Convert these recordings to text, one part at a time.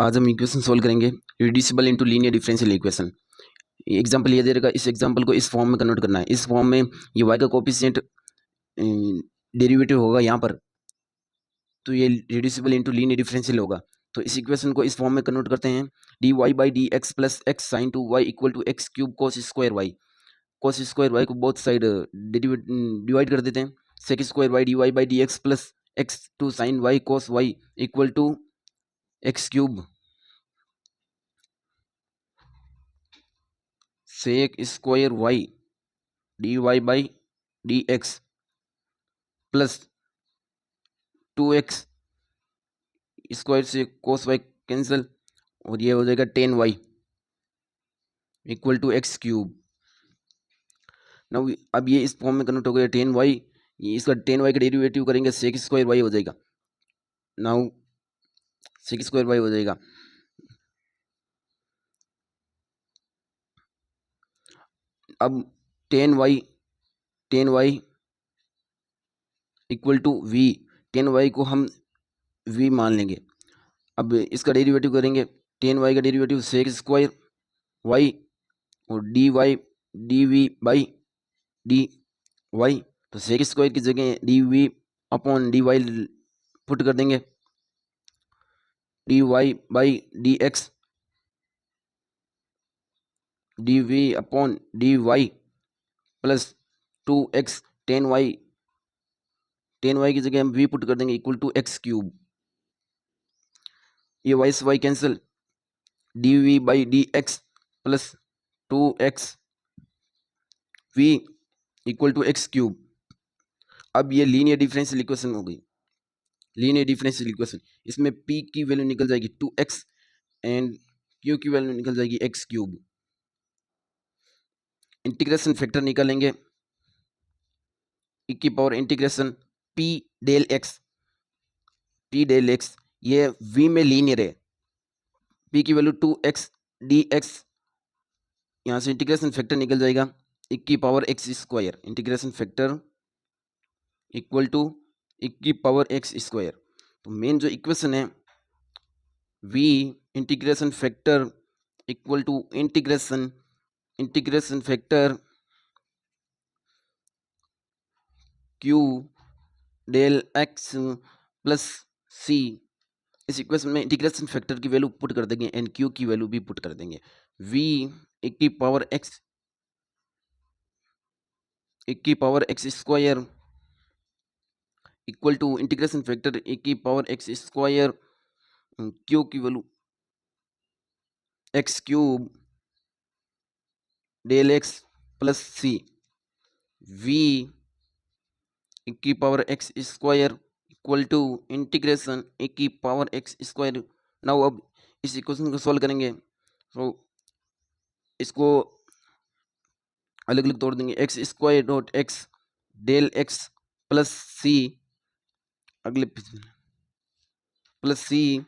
आज हम equation solve करेंगे reducible into linear differential equation. Example ये दे रहेगा, इस एग्जांपल को इस फॉर्म में कन्वर्ट करना है। इस फॉर्म में ये y का कोफिशिएंट डेरिवेटिव होगा यहाँ पर, तो ये रिड्यूसिबल इनटू लीनियर डिफरेंशियल होगा। तो इस इक्वेशन को इस फॉर्म में कन्वर्ट करते हैं। D y by d x plus x sine two y equal to x cube cos square y. Cos square y को बोथ साइड डिवाइड कर देते हैं। Sec square y d y by d x plus x two sine y cos y equal to x cube sec square y d y by d x plus 2x square से cos y cancel और ये हो जाएगा 10y equal to x cube. Now अब ये इस form में convert हो गया 10y, ये इसका 10y का डेरिवेटिव करेंगे सेक स्क्वायर वाई हो जाएगा। नाउ सेक स्क्वायर वाई हो जाएगा। अब 10y equal to v, 10y को हम v मान लेंगे। अब इसका डेरिवेटिव करेंगे, 10y का डेरिवेटिव सेक स्क्वायर वाई और d y d v by d y, तो सेक स्क्वायर की जगह d v upon d y put कर देंगे। D y by d x d v upon d y plus 2x 10y की जगह हम v put कर देंगे इक्वल टू एक्स क्यूब। ये वाई से y cancel, d v by d x plus 2x v equal to x cube. अब ये linear differential equation हो गई। लीनियर डिफरेंशियल इक्वेशन, इसमें p की वैल्यू निकल जाएगी 2x एंड q की वैल्यू निकल जाएगी एक्स क्यूब। इंटीग्रेशन फैक्टर निकालेंगे, e की power integration p del x, ये v में लीनियर है। p की वैल्यू 2x dx, यहाँ से इंटीग्रेशन फैक्टर निकल जाएगा e की power x square. Integration factor equal to e की पावर x स्क्वायर। तो मेन जो इक्वेशन है v integration factor equal to integration factor q del x plus c। इस इक्वेशन में इंटीग्रेशन फैक्टर की वैल्यू पुट कर देंगे एंड q की वैल्यू भी पुट कर देंगे। v e की power x square equal to integration factor e की पावर x स्क्वायर q की value x cube del x plus सी। v e की power x square equal to integration e की power x square. Now अब इस equation को solve करेंगे, तो इसको अलग अलग तोड़ देंगे। X square dot x del x plus C, अगले प्लस सी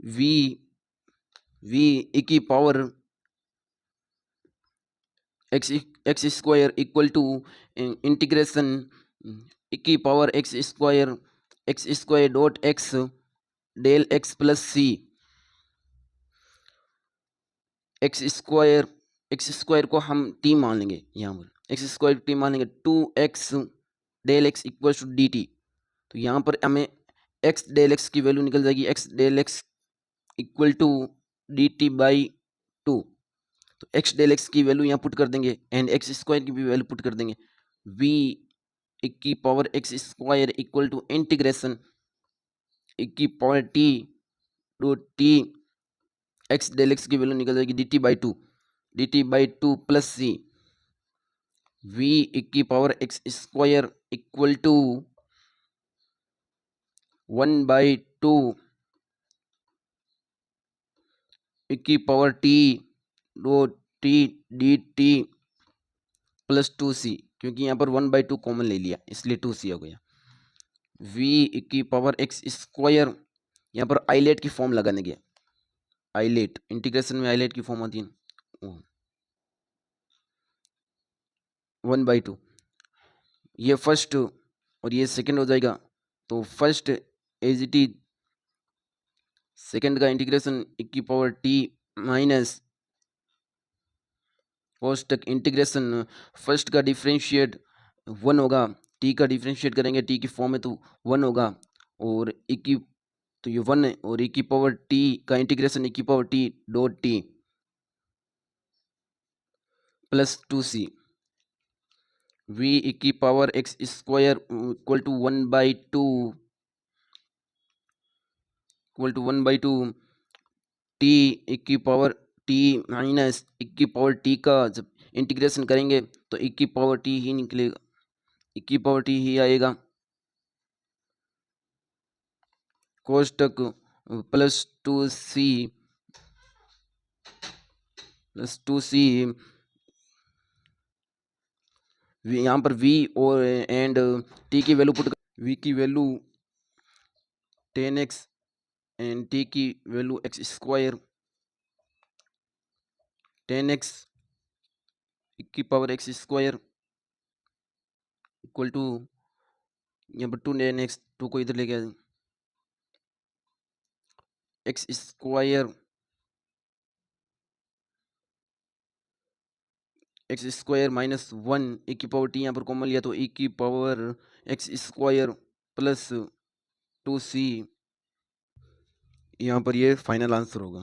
v e की power x square equal to integration e की power x square dot x del x plus C. X square को हम t मान लेंगे, यहाँ पर एक्स स्क्वायर t मान लेंगे 2x del x equal to d t. तो यहाँ पर हमें x डेल एक्स की वैल्यू निकल जाएगी, x del x equal to d t by 2। तो x डेल एक्स की वैल्यू यहाँ पुट कर देंगे एंड एक्स स्क्वायर की भी वैल्यू पुट कर देंगे। v की power x square equal to integration e की power t dot t, x del x की वैल्यू निकल जाएगी d t by two plus C. v की power x square equal to 1/2 e की power t dot t d t plus 2c, क्योंकि यहाँ पर 1/2 common ले लिया इसलिए 2c हो गया। v की पावर एक्स स्क्वायर, यहाँ पर आइलेट की फॉर्म लगाने के, आइलेट इंटीग्रेशन में आइलेट की फॉर्म आती है 1/2 ये फर्स्ट और ये सेकंड हो जाएगा। तो first as it is, second का इंटीग्रेशन e की पावर t माइनस कोस तक इंटीग्रेशन, फर्स्ट का डिफरेंशिएट 1 होगा, t का डिफरेंशिएट करेंगे t की फॉर्म में तो 1 होगा, और e की, तो ये 1 है, और e की पावर t का इंटीग्रेशन e की power t dot t plus 2c v e की power x square equal to 1/2 t e की पावर t माइनस e की पावर t का जब इंटीग्रेशन करेंगे तो e की पावर t ही निकलेगा, e की पावर t ही आएगा। कोष्टक प्लस 2c यहाँ पर v और एंड t की वैल्यू पुट, v की वैल्यू 10x एंड t की वैल्यू x स्क्वायर, 10x की power x square equal to, यहाँ पर 2 2 को इधर ले गया, x स्क्वायर माइनस 1 e की पावर t यहाँ पर कॉमन लिया तो e की power x square plus 2c, यहाँ पर ये फाइनल आंसर होगा।